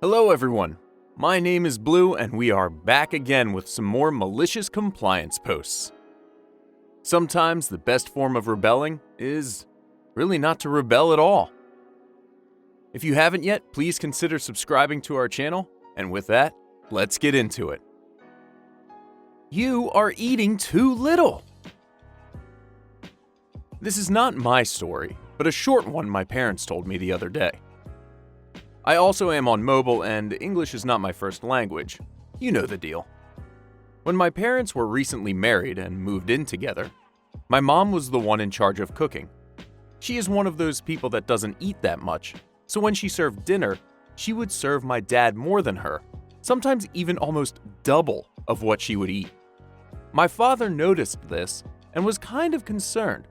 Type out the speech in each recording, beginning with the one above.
Hello everyone, my name is Blue and we are back again with some more malicious compliance posts. Sometimes the best form of rebelling is really not to rebel at all. If you haven't yet, please consider subscribing to our channel, and with that, let's get into it. You are eating too little. This is not my story, but a short one my parents told me the other day. I also am on mobile and English is not my first language. You know the deal. When my parents were recently married and moved in together, my mom was the one in charge of cooking. She is one of those people that doesn't eat that much, so when she served dinner, she would serve my dad more than her, sometimes even almost double of what she would eat. My father noticed this and was kind of concerned.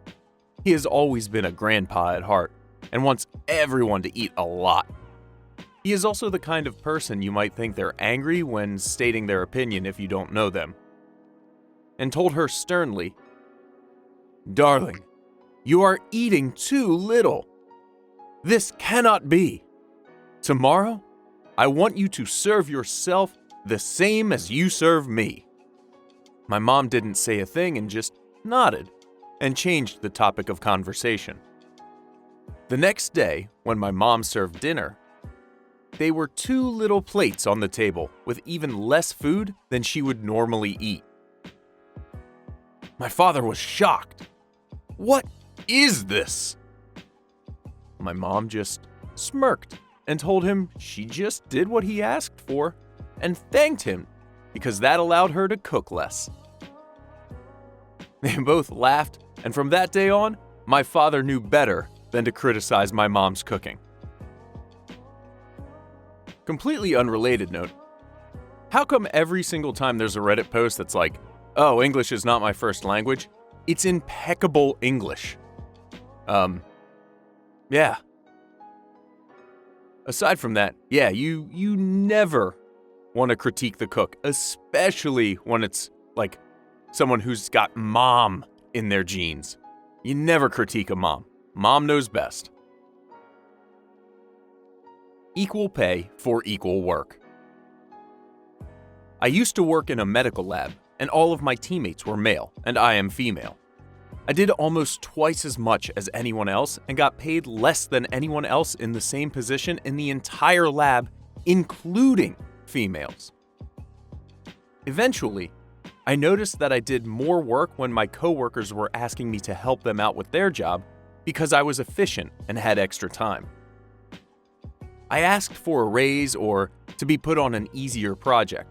He has always been a grandpa at heart and wants everyone to eat a lot. He is also the kind of person you might think they're angry when stating their opinion if you don't know them. And told her sternly, "Darling, you are eating too little. This cannot be. Tomorrow, I want you to serve yourself the same as you serve me." My mom didn't say a thing and just nodded and changed the topic of conversation. The next day, when my mom served dinner, they were 2 little plates on the table with even less food than she would normally eat. My father was shocked. "What is this?" My mom just smirked and told him she just did what he asked for and thanked him because that allowed her to cook less. They both laughed, and from that day on, my father knew better than to criticize my mom's cooking. Completely unrelated note, how come every single time there's a Reddit post that's like, "Oh, English is not my first language," it's impeccable English? Yeah. Aside from that, yeah, you never want to critique the cook, especially when it's like someone who's got mom in their genes. You never critique a mom. Mom knows best. Equal pay for equal work. I used to work in a medical lab, and all of my teammates were male, and I am female. I did almost twice as much as anyone else and got paid less than anyone else in the same position in the entire lab, including females. Eventually, I noticed that I did more work when my coworkers were asking me to help them out with their job because I was efficient and had extra time. I asked for a raise or to be put on an easier project.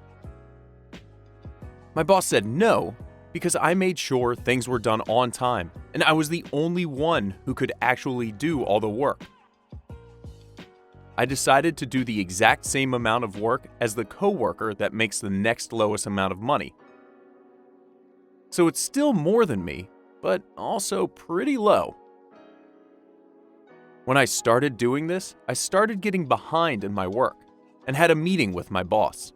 My boss said no because I made sure things were done on time and I was the only one who could actually do all the work. I decided to do the exact same amount of work as the coworker that makes the next lowest amount of money. So it's still more than me, but also pretty low. When I started doing this, I started getting behind in my work and had a meeting with my boss.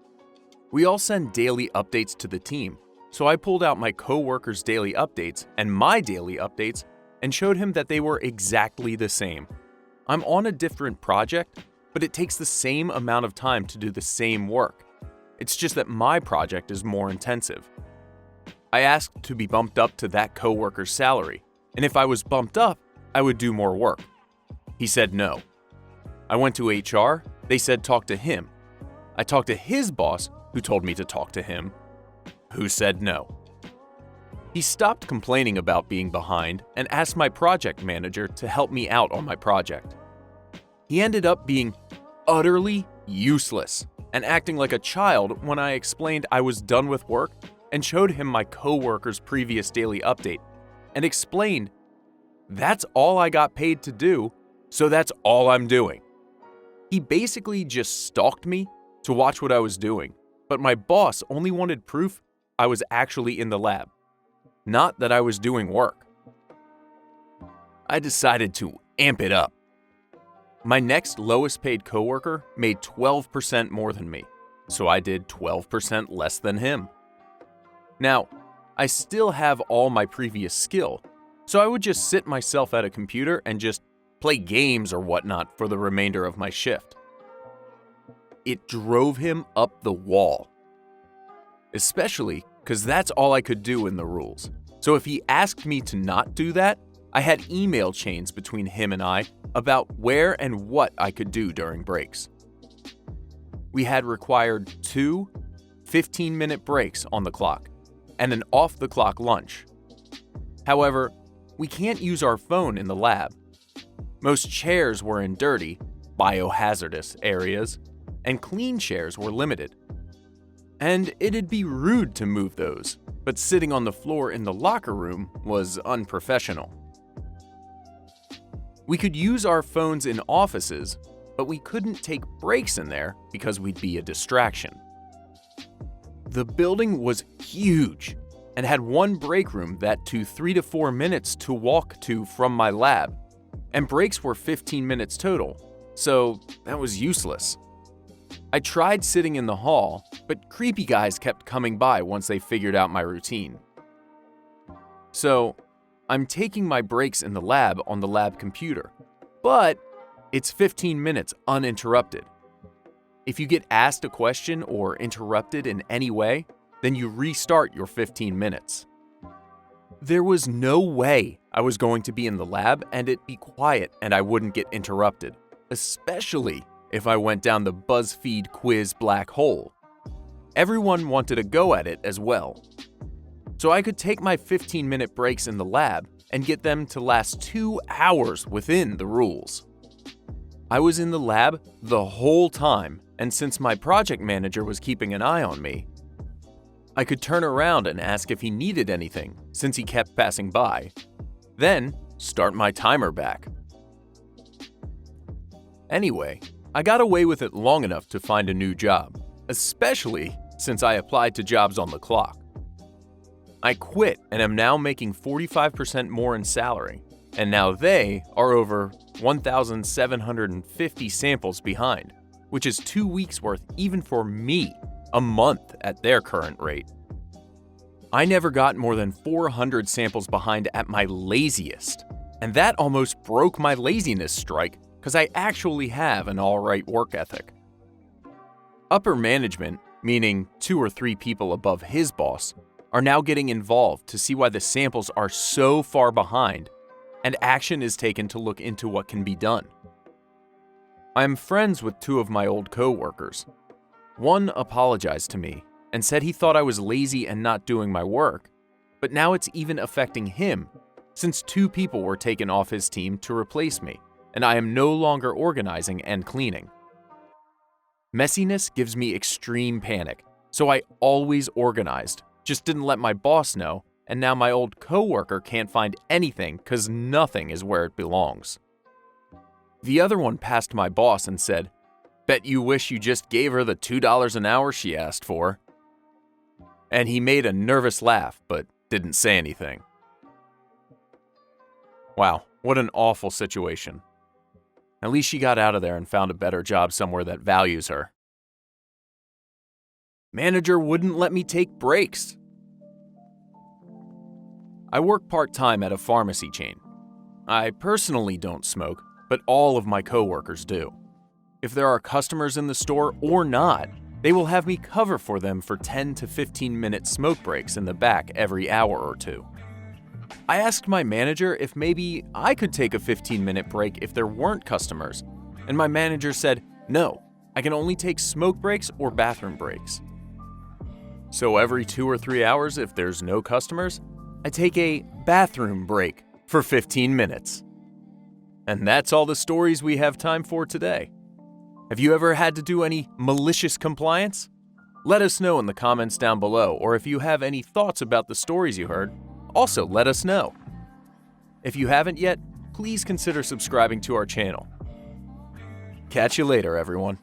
We all send daily updates to the team, so I pulled out my coworkers' daily updates and my daily updates and showed him that they were exactly the same. I'm on a different project, but it takes the same amount of time to do the same work. It's just that my project is more intensive. I asked to be bumped up to that coworker's salary, and if I was bumped up, I would do more work. He said no. I went to HR, they said talk to him. I talked to his boss, who told me to talk to him, who said no. He stopped complaining about being behind and asked my project manager to help me out on my project. He ended up being utterly useless and acting like a child when I explained I was done with work and showed him my coworker's previous daily update and explained, "That's all I got paid to do, so that's all I'm doing." He basically just stalked me to watch what I was doing, but my boss only wanted proof I was actually in the lab, not that I was doing work. I decided to amp it up. My next lowest paid coworker made 12% more than me, so I did 12% less than him. Now, I still have all my previous skill, so I would just sit myself at a computer and just play games or whatnot for the remainder of my shift. it drove him up the wall. Especially because that's all I could do in the rules. So if he asked me to not do that, I had email chains between him and I about where and what I could do during breaks. We had required 2 15-minute breaks on the clock and an off-the-clock lunch. However, we can't use our phone in the lab. Most chairs were in dirty, biohazardous areas, and clean chairs were limited. And it'd be rude to move those, but sitting on the floor in the locker room was unprofessional. We could use our phones in offices, but we couldn't take breaks in there because we'd be a distraction. The building was huge and had one break room that took 3 to 4 minutes to walk to from my lab, and breaks were 15 minutes total, so that was useless. I tried sitting in the hall, but creepy guys kept coming by once they figured out my routine. So, I'm taking my breaks in the lab on the lab computer, but it's 15 minutes uninterrupted. If you get asked a question or interrupted in any way, then you restart your 15 minutes. There was no way I was going to be in the lab and it'd be quiet and I wouldn't get interrupted, especially if I went down the BuzzFeed quiz black hole. Everyone wanted a go at it as well. So I could take my 15-minute breaks in the lab and get them to last 2 hours within the rules. I was in the lab the whole time, and since my project manager was keeping an eye on me, I could turn around and ask if he needed anything since he kept passing by, then start my timer back. Anyway, I got away with it long enough to find a new job, especially since I applied to jobs on the clock. I quit and am now making 45% more in salary, and now they are over 1,750 samples behind, which is 2 weeks worth even for me, a month at their current rate. I never got more than 400 samples behind at my laziest, and that almost broke my laziness strike because I actually have an alright work ethic. Upper management, meaning 2 or 3 people above his boss, are now getting involved to see why the samples are so far behind, and action is taken to look into what can be done. I'm friends with 2 of my old co-workers. One apologized to me and said he thought I was lazy and not doing my work, but now it's even affecting him since 2 people were taken off his team to replace me, and I am no longer organizing and cleaning. Messiness gives me extreme panic, so I always organized, just didn't let my boss know, and now my old coworker can't find anything because nothing is where it belongs. The other one passed my boss and said, "Bet you wish you just gave her the $2 an hour she asked for." And he made a nervous laugh, but didn't say anything. Wow, what an awful situation. At least she got out of there and found a better job somewhere that values her. Manager wouldn't let me take breaks. I work part-time at a pharmacy chain. I personally don't smoke, but all of my coworkers do. If there are customers in the store or not, they will have me cover for them for 10 to 15-minute smoke breaks in the back every hour or 2. I asked my manager if maybe I could take a 15-minute break if there weren't customers, and my manager said, no, I can only take smoke breaks or bathroom breaks. So every 2 or 3 hours, if there's no customers, I take a bathroom break for 15 minutes. And that's all the stories we have time for today. Have you ever had to do any malicious compliance? Let us know in the comments down below, or if you have any thoughts about the stories you heard, also let us know. If you haven't yet, please consider subscribing to our channel. Catch you later, everyone.